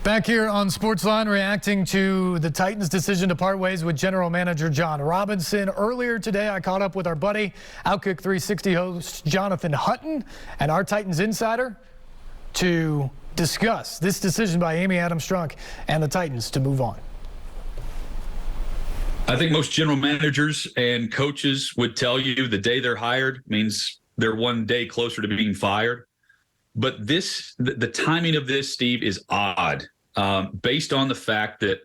Back here on SportsLine, reacting to the Titans' decision to part ways with General Manager Jon Robinson. Earlier today, I caught up with our buddy, Outkick 360 host Jon Hutton, and our Titans insider to discuss this decision by Amy Adamstrunks and the Titans to move on. I think most general managers and coaches would tell you the day they're hired means they're one day closer to being fired. But the timing of this, Steve, is odd. Based on the fact that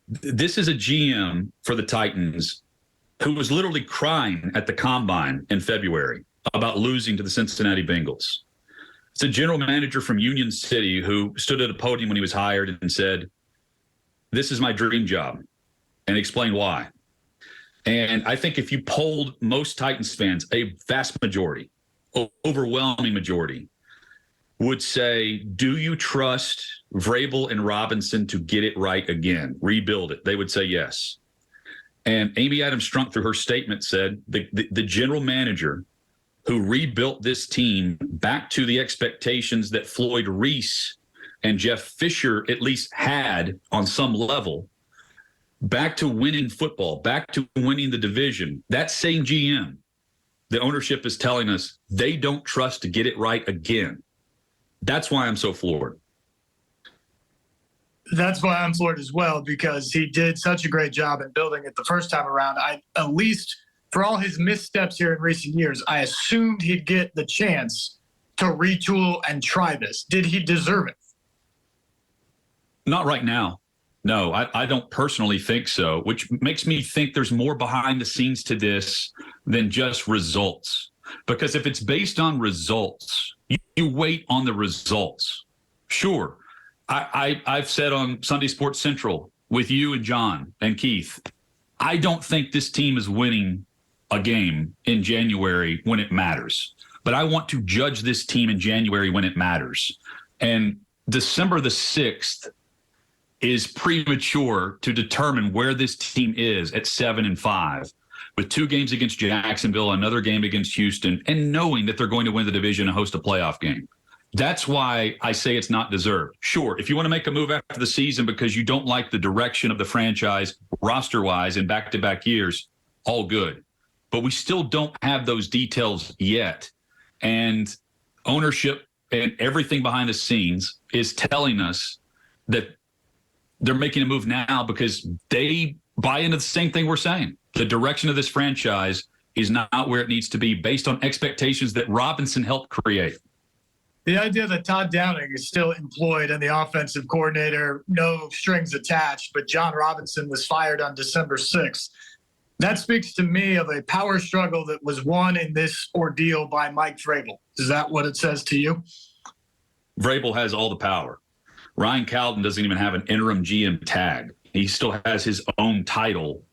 this is a GM for the Titans who was literally crying at the combine in February about losing to the Cincinnati Bengals. It's a general manager from Union City who stood at a podium when he was hired and said, "This is my dream job," and explained why. And I think if you polled most Titans fans, a vast majority, overwhelming majority, would say, do you trust Vrabel and Robinson to get it right again, rebuild it? They would say yes. And Amy Adamstrunks, through her statement, said the general manager who rebuilt this team back to the expectations that Floyd Reese and Jeff Fisher at least had on some level, back to winning football, back to winning the division, that same GM, the ownership is telling us they don't trust to get it right again. That's why I'm so floored. That's why I'm floored as well, because he did such a great job in building it the first time around. At least for all his missteps here in recent years, I assumed he'd get the chance to retool and try this. Did he deserve it? Not right now. No, I don't personally think so, which makes me think there's more behind the scenes to this than just results. Because if it's based on results, you wait on the results. Sure. I've said on Sunday Sports Central with you and John and Keith, I don't think this team is winning a game in January when it matters. But I want to judge this team in January when it matters. And December the 6th is premature to determine where this team is at 7-5. With 2 games against Jacksonville, another game against Houston, and knowing that they're going to win the division and host a playoff game. That's why I say it's not deserved. Sure, if you want to make a move after the season because you don't like the direction of the franchise roster-wise in back-to-back years, all good. But we still don't have those details yet. And ownership and everything behind the scenes is telling us that they're making a move now because they buy into the same thing we're saying. The direction of this franchise is not where it needs to be based on expectations that Robinson helped create. The idea that Todd Downing is still employed and the offensive coordinator, no strings attached, but Jon Robinson was fired on December 6th. That speaks to me of a power struggle that was won in this ordeal by Mike Vrabel. Is that what it says to you? Vrabel has all the power. Ryan Cowden doesn't even have an interim GM tag. He still has his own title.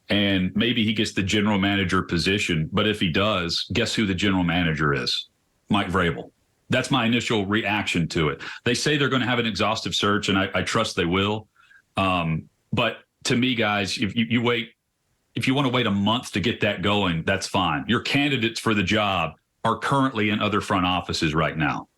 And maybe he gets the general manager position. But if he does, guess who the general manager is? Mike Vrabel. That's my initial reaction to it. They say they're going to have an exhaustive search, and I trust they will. But to me, guys, if you want to wait a month to get that going, that's fine. Your candidates for the job are currently in other front offices right now.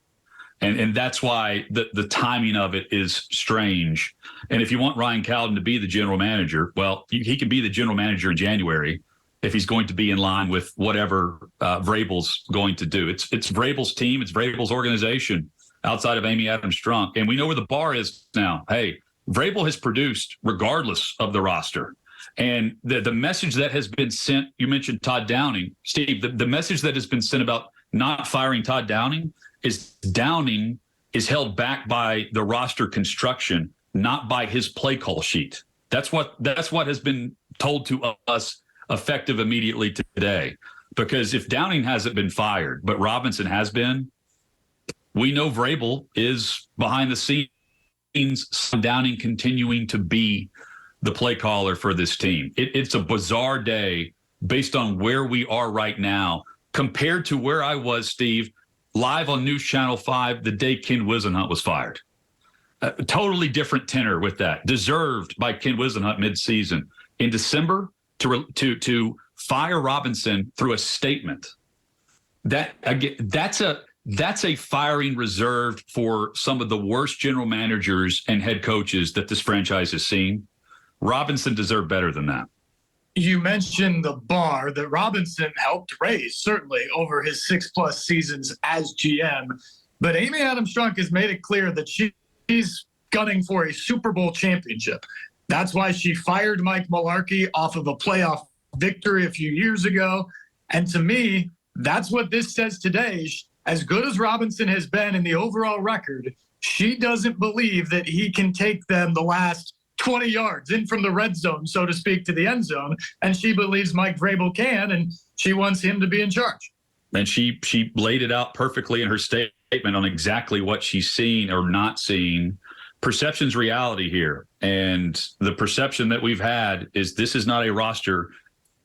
And that's why the timing of it is strange. And if you want Ryan Cowden to be the general manager, well, he can be the general manager in January if he's going to be in line with whatever Vrabel's going to do. It's Vrabel's team. It's Vrabel's organization outside of Amy Adamstrunks. And we know where the bar is now. Hey, Vrabel has produced regardless of the roster. And the message that has been sent, you mentioned Todd Downing. Steve, the message that has been sent about not firing Todd Downing is Downing is held back by the roster construction, not by his play call sheet. That's what has been told to us effective immediately today. Because if Downing hasn't been fired, but Robinson has been, we know Vrabel is behind the scenes, Downing continuing to be the play caller for this team. It's a bizarre day based on where we are right now compared to where I was, Steve, live on News Channel 5 the day Ken Whisenhunt was fired. A totally different tenor with that. Deserved by Ken Whisenhunt midseason. In December, to fire Robinson through a statement. That's that's a firing reserved for some of the worst general managers and head coaches that this franchise has seen. Robinson deserved better than that. You mentioned the bar that Robinson helped raise, certainly over his 6+ seasons as GM. But Amy Adamstrunks has made it clear that she's gunning for a Super Bowl championship. That's why she fired Mike Mularkey off of a playoff victory a few years ago. And to me, that's what this says today. As good as Robinson has been in the overall record, she doesn't believe that he can take them the last 20 yards in from the red zone, so to speak, to the end zone. And she believes Mike Vrabel can, and she wants him to be in charge. And she laid it out perfectly in her statement on exactly what she's seen or not seen. Perception's reality here. And the perception that we've had is this is not a roster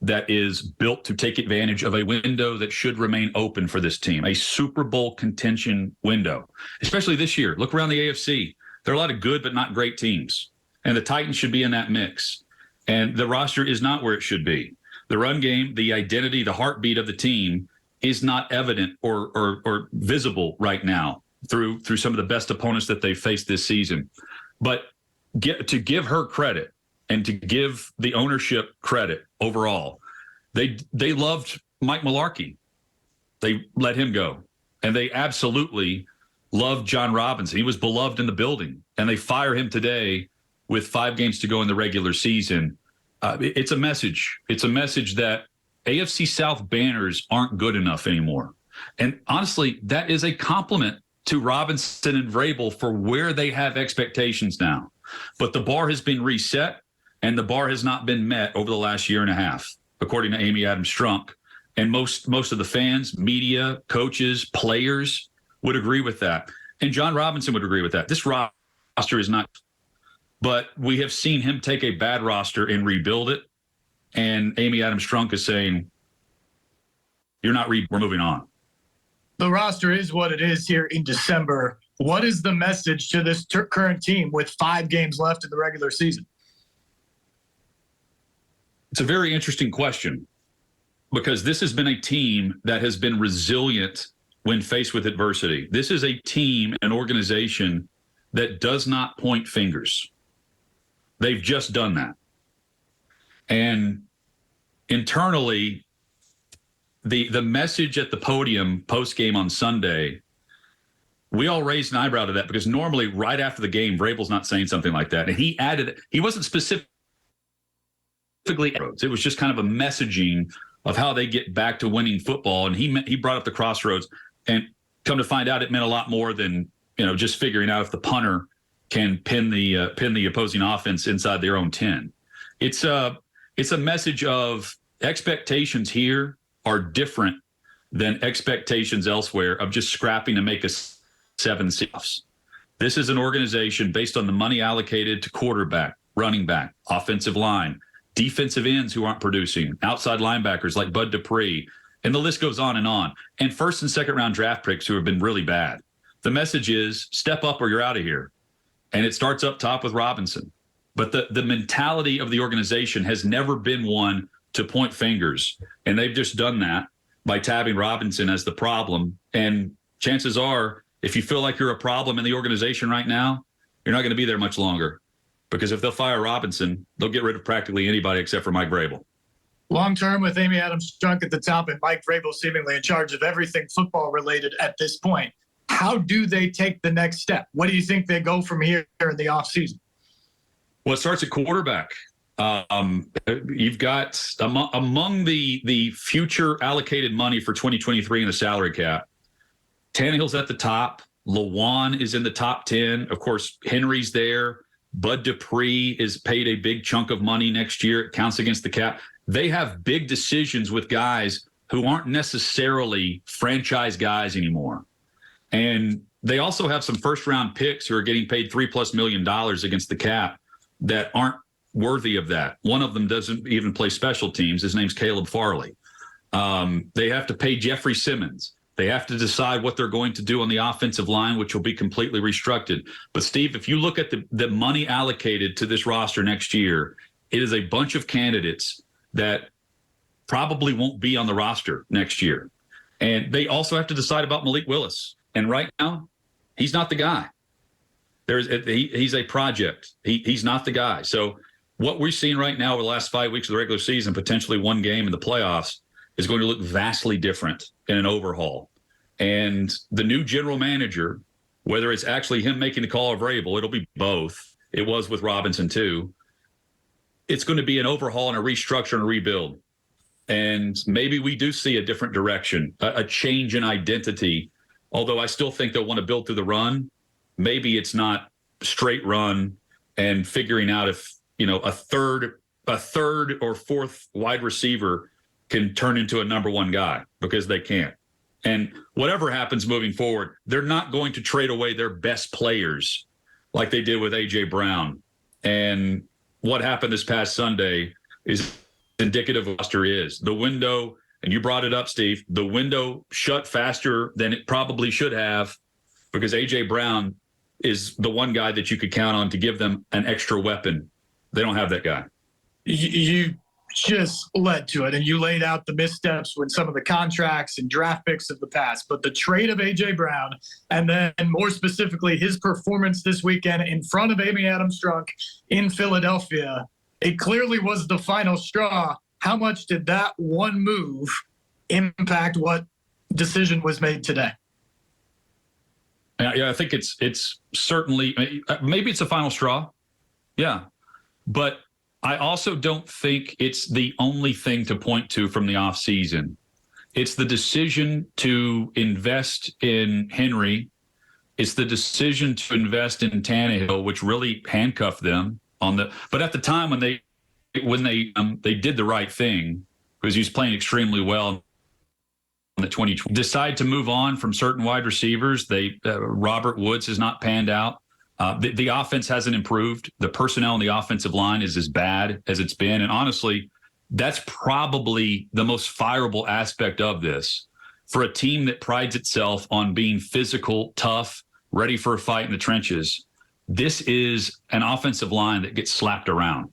that is built to take advantage of a window that should remain open for this team, a Super Bowl contention window, especially this year. Look around the AFC. There are a lot of good but not great teams, and the Titans should be in that mix. And the roster is not where it should be. The run game, the identity, the heartbeat of the team is not evident or visible right now through some of the best opponents that they've faced this season. But to give her credit and to give the ownership credit overall, they loved Mike Mularkey. They let him go. And they absolutely loved Jon Robinson. He was beloved in the building. And they fire him today with 5 games to go in the regular season. It's a message. It's a message that AFC South banners aren't good enough anymore. And honestly, that is a compliment to Robinson and Vrabel for where they have expectations now. But the bar has been reset, and the bar has not been met over the last year and a half, according to Amy Adamstrunks. And most of the fans, media, coaches, players would agree with that. And Jon Robinson would agree with that. This roster is not, but we have seen him take a bad roster and rebuild it. And Amy Adamstrunks is saying, we're moving on. The roster is what it is here in December. What is the message to this current team with 5 games left in the regular season? It's a very interesting question, because this has been a team that has been resilient when faced with adversity. This is a team, an organization that does not point fingers. They've just done that. And internally, the message at the podium post-game on Sunday, we all raised an eyebrow to that, because normally right after the game, Vrabel's not saying something like that. And he added, he wasn't specifically, it was just kind of a messaging of how they get back to winning football. And he brought up the crossroads, and come to find out it meant a lot more than, just figuring out if the punter can pin the opposing offense inside their own 10. It's a message of expectations here are different than expectations elsewhere of just scrapping to make us 7 seeds. This is an organization based on the money allocated to quarterback, running back, offensive line, defensive ends who aren't producing, outside linebackers like Bud Dupree, and the list goes on. And first and second round draft picks who have been really bad. The message is step up or you're out of here. And it starts up top with Robinson. But the mentality of the organization has never been one to point fingers. And they've just done that by tabbing Robinson as the problem. And chances are, if you feel like you're a problem in the organization right now, you're not going to be there much longer. Because if they'll fire Robinson, they'll get rid of practically anybody except for Mike Vrabel. Long term with Amy Adamstrunks at the top and Mike Vrabel seemingly in charge of everything football related at this point. How do they take the next step? What do you think they go from here in the offseason? Well, it starts at quarterback. You've got among the future allocated money for 2023 in the salary cap, Tannehill's at the top. Lawan is in the top 10. Of course, Henry's there. Bud Dupree is paid a big chunk of money next year. It counts against the cap. They have big decisions with guys who aren't necessarily franchise guys anymore. And they also have some first-round picks who are getting paid $3+ million against the cap that aren't worthy of that. One of them doesn't even play special teams. His name's Caleb Farley. They have to pay Jeffrey Simmons. They have to decide what they're going to do on the offensive line, which will be completely restructured. But, Steve, if you look at the money allocated to this roster next year, it is a bunch of candidates that probably won't be on the roster next year. And they also have to decide about Malik Willis. And right now, he's not the guy. He's a project. He's not the guy. So what we're seeing right now over the last 5 weeks of the regular season, potentially one game in the playoffs, is going to look vastly different in an overhaul. And the new general manager, whether it's actually him making the call of Vrabel, it'll be both. It was with Robinson too. It's going to be an overhaul and a restructure and a rebuild. And maybe we do see a different direction, a change in identity. Although I still think they'll want to build through the run. Maybe it's not straight run and figuring out if, a third or fourth wide receiver can turn into a number one guy, because they can't. And whatever happens moving forward, they're not going to trade away their best players like they did with A.J. Brown. And what happened this past Sunday is indicative of what roster is. The window, and you brought it up, Steve, the window shut faster than it probably should have, because A.J. Brown is the one guy that you could count on to give them an extra weapon. They don't have that guy. You just led to it, and you laid out the missteps with some of the contracts and draft picks of the past. But the trade of A.J. Brown, and then more specifically his performance this weekend in front of Amy Adamstrunks in Philadelphia, it clearly was the final straw. How much did that one move impact what decision was made today? Yeah, I think it's certainly, maybe it's a final straw. Yeah. But I also don't think it's the only thing to point to from the offseason. It's the decision to invest in Henry. It's the decision to invest in Tannehill, which really handcuffed them but at the time when they did the right thing, because he was playing extremely well in the 2020, decide to move on from certain wide receivers. Robert Woods has not panned out. The offense hasn't improved. The personnel on the offensive line is as bad as it's been. And honestly, that's probably the most fireable aspect of this. For a team that prides itself on being physical, tough, ready for a fight in the trenches, this is an offensive line that gets slapped around.